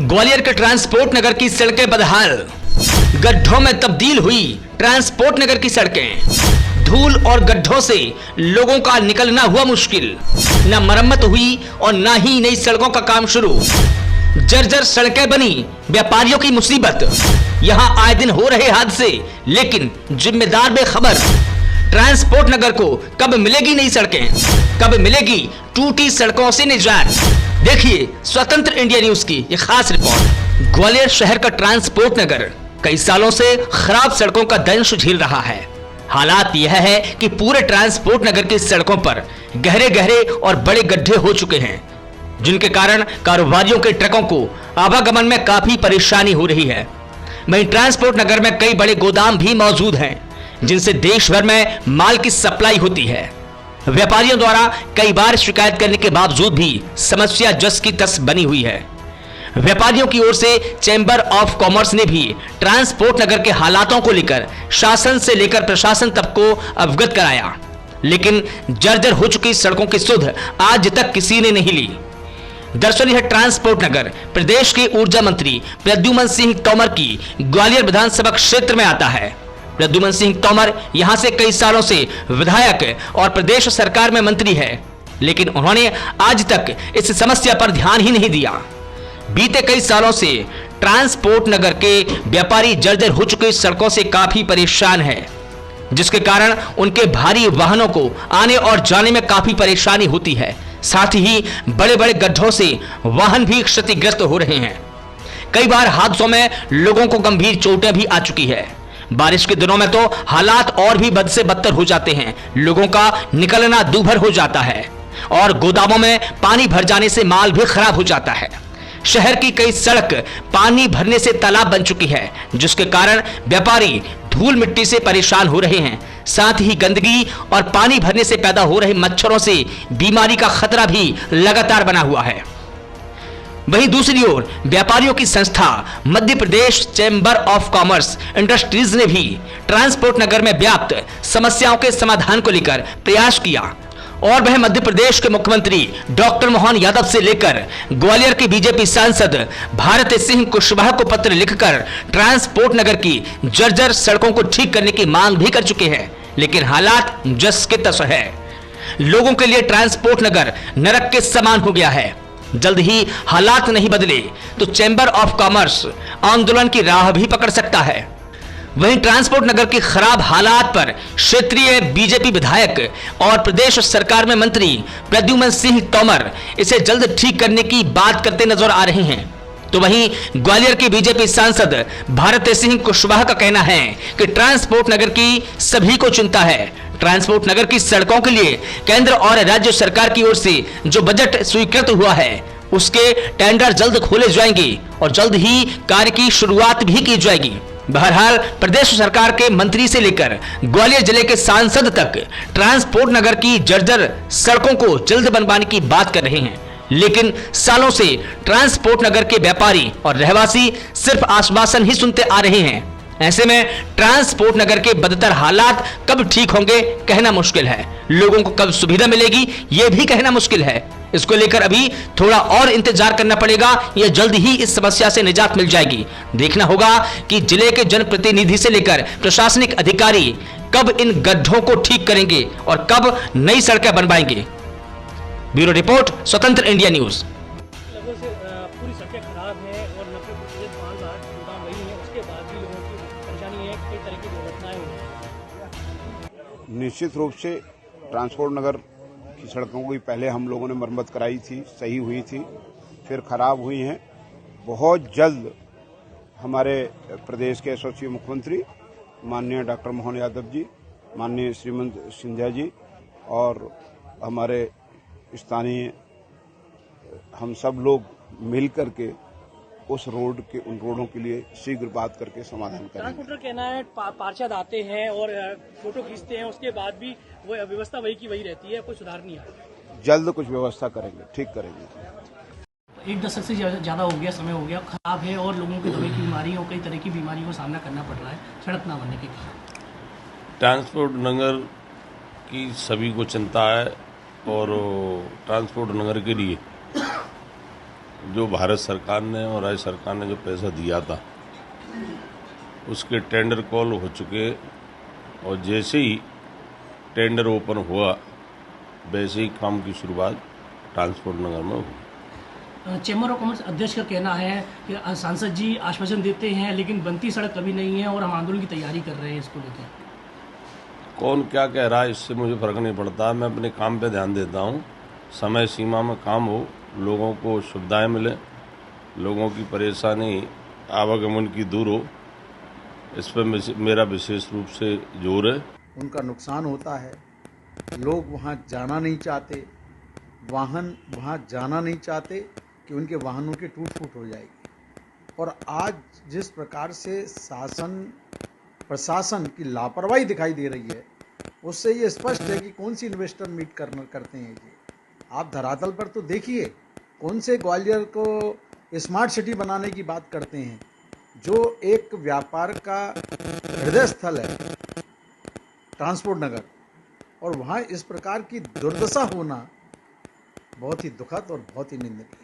ग्वालियर के ट्रांसपोर्ट नगर की सड़कें बदहाल, गड्ढों में तब्दील हुई ट्रांसपोर्ट नगर की सड़कें। धूल और गड्ढों से लोगों का निकलना हुआ मुश्किल। न मरम्मत हुई और न ही नई सड़कों का काम शुरू। जर्जर सड़कें बनी व्यापारियों की मुसीबत। यहां आए दिन हो रहे हादसे, लेकिन जिम्मेदार बेखबर। ट्रांसपोर्ट नगर को कब मिलेगी नई सड़कें, कब मिलेगी टूटी सड़कों से निजात? देखिए स्वतंत्र इंडिया न्यूज की ये खास रिपोर्ट। ग्वालियर शहर का ट्रांसपोर्ट नगर कई सालों से खराब सड़कों का दंश झेल रहा है। हालात यह है कि पूरे ट्रांसपोर्ट नगर की सड़कों पर गहरे गहरे और बड़े गड्ढे हो चुके हैं, जिनके कारण कारोबारियों के ट्रकों को आवागमन में काफी परेशानी हो रही है। वहीं ट्रांसपोर्ट नगर में कई बड़े गोदाम भी मौजूद हैं, जिनसे देश भर में माल की सप्लाई होती है। व्यापारियों द्वारा कई बार शिकायत करने के बावजूद भी समस्या जस की तस बनी हुई है। व्यापारियों की ओर से चैंबर ऑफ कॉमर्स ने भी ट्रांसपोर्ट नगर के हालातों को लेकर शासन से लेकर प्रशासन तक को अवगत कराया, लेकिन जर्जर हो चुकी सड़कों की सुध आज तक किसी ने नहीं ली। दरअसल यह ट्रांसपोर्ट नगर प्रदेश के ऊर्जा मंत्री प्रद्युमन सिंह तोमर की ग्वालियर विधानसभा क्षेत्र में आता है। प्रद्युमन सिंह तोमर यहां से कई सालों से विधायक और प्रदेश सरकार में मंत्री है, लेकिन उन्होंने आज तक इस समस्या पर ध्यान ही नहीं दिया। बीते कई सालों से ट्रांसपोर्ट नगर के व्यापारी जर्जर हो चुके सड़कों से काफी परेशान है, जिसके कारण उनके भारी वाहनों को आने और जाने में काफी परेशानी होती है। साथ ही बड़े बड़े गड्ढों से वाहन भी क्षतिग्रस्त हो रहे हैं। कई बार हादसों में लोगों को गंभीर चोटें भी आ चुकी है। बारिश के दिनों में तो हालात और भी बद से बदतर हो जाते हैं। लोगों का निकलना दूभर हो जाता है और गोदामों में पानी भर जाने से माल भी खराब हो जाता है। शहर की कई सड़क पानी भरने से तालाब बन चुकी है, जिसके कारण व्यापारी धूल मिट्टी से परेशान हो रहे हैं। साथ ही गंदगी और पानी भरने से पैदा हो रहे मच्छरों से बीमारी का खतरा भी लगातार बना हुआ है। वहीं दूसरी ओर व्यापारियों की संस्था Madhya Pradesh chamber of commerce industries ने भी ट्रांसपोर्ट नगर में व्याप्त समस्याओं के समाधान को लेकर प्रयास किया और वह मध्य प्रदेश के मुख्यमंत्री डॉक्टर मोहन यादव से लेकर ग्वालियर के बीजेपी सांसद भारत सिंह कुशवाहा को पत्र लिखकर ट्रांसपोर्ट नगर की जर्जर सड़कों को ठीक करने की मांग भी कर चुके हैं, लेकिन हालात जस के तस है। लोगों के लिए ट्रांसपोर्ट नगर नरक के समान हो गया है। जल्द ही हालात नहीं बदले तो चैंबर ऑफ कॉमर्स आंदोलन की राह भी पकड़ सकता है। वहीं ट्रांसपोर्ट नगर की खराब हालात पर क्षेत्रीय बीजेपी विधायक और प्रदेश सरकार में मंत्री प्रद्युमन सिंह तोमर इसे जल्द ठीक करने की बात करते नजर आ रहे हैं। तो वहीं ग्वालियर के बीजेपी सांसद भारत सिंह कुशवाहा का कहना है कि ट्रांसपोर्ट नगर की सभी को चिंता है। ट्रांसपोर्ट नगर की सड़कों के लिए केंद्र और राज्य सरकार की ओर से जो बजट स्वीकृत हुआ है, उसके टेंडर जल्द खोले जाएंगे और जल्द ही कार्य की शुरुआत भी की जाएगी। बहरहाल प्रदेश सरकार के मंत्री से लेकर ग्वालियर जिले के सांसद तक ट्रांसपोर्ट नगर की जर्जर सड़कों को जल्द बनवाने की बात कर रहे हैं, लेकिन सालों से ट्रांसपोर्ट नगर के व्यापारी और रहवासी सिर्फ आश्वासन ही सुनते आ रहे हैं। ऐसे में ट्रांसपोर्ट नगर के बदतर हालात कब ठीक होंगे कहना मुश्किल है। लोगों को कब सुविधा मिलेगी यह भी कहना मुश्किल है। इसको लेकर अभी थोड़ा और इंतजार करना पड़ेगा या जल्द ही इस समस्या से निजात मिल जाएगी। देखना होगा कि जिले के जनप्रतिनिधि से लेकर प्रशासनिक अधिकारी कब इन गड्ढों को ठीक करेंगे और कब नई सड़कें बनवाएंगे। ब्यूरो रिपोर्ट स्वतंत्र इंडिया न्यूज। पूरी सड़कें खराब हैं और 90% माल गोदाम वही है, उसके बाद भी लोगों की परेशानी है, कई तरह की दुर्घटनाएं हुई। निश्चित रूप से ट्रांसपोर्ट नगर की सड़कों की पहले हम लोगों ने मरम्मत कराई थी, सही हुई थी, फिर खराब हुई हैं। बहुत जल्द हमारे प्रदेश के यशस्वी मुख्यमंत्री माननीय डॉक्टर मोहन यादव जी, माननीय श्रीमंत सिंधिया जी और हमारे स्थानीय हम सब लोग मिल करके उस रोड के उन रोडों के लिए शीघ्र बात करके समाधान करेंगे। ट्रांसपोर्टर कहना है पार्षद आते हैं और फोटो खींचते हैं, उसके बाद भी वो व्यवस्था वही की वही रहती है, कोई सुधार नहीं आता। जल्द कुछ व्यवस्था करेंगे, ठीक करेंगे। 1 दशक से ज़्यादा हो गया, समय हो गया, खराब है और लोगों को दवाई की बीमारी और कई तरह की बीमारियों का सामना करना पड़ रहा है सड़क ना बनने के कारण। ट्रांसपोर्ट नगर की सभी को चिंता है और ट्रांसपोर्ट नगर के लिए जो भारत सरकार ने और राज्य सरकार ने जो पैसा दिया था उसके टेंडर कॉल हो चुके और जैसे ही टेंडर ओपन हुआ वैसे ही काम की शुरुआत ट्रांसपोर्ट नगर में हुई। चैम्बर ऑफ कॉमर्स अध्यक्ष का कहना है कि सांसद जी आश्वासन देते हैं लेकिन बनती सड़क कभी नहीं है और हम आंदोलन की तैयारी कर रहे हैं इसको लेकर। कौन क्या कह रहा है इससे मुझे फर्क नहीं पड़ता, मैं अपने काम पे ध्यान देता हूँ। समय सीमा में काम हो, लोगों को सुविधाएं मिले, लोगों की परेशानी आवागमन की दूर हो, इस पर मेरा विशेष रूप से जोर है। उनका नुकसान होता है, लोग वहाँ जाना नहीं चाहते, वाहन वहाँ जाना नहीं चाहते कि उनके वाहनों की टूट फूट हो जाएगी। और आज जिस प्रकार से प्रशासन की लापरवाही दिखाई दे रही है उससे ये स्पष्ट है कि कौन सी इन्वेस्टर मीट करते हैं ये। आप धरातल पर तो देखिए कौन से ग्वालियर को स्मार्ट सिटी बनाने की बात करते हैं, जो एक व्यापार का हृदय स्थल है ट्रांसपोर्ट नगर, और वहाँ इस प्रकार की दुर्दशा होना बहुत ही दुखद और बहुत ही निंदनीय है।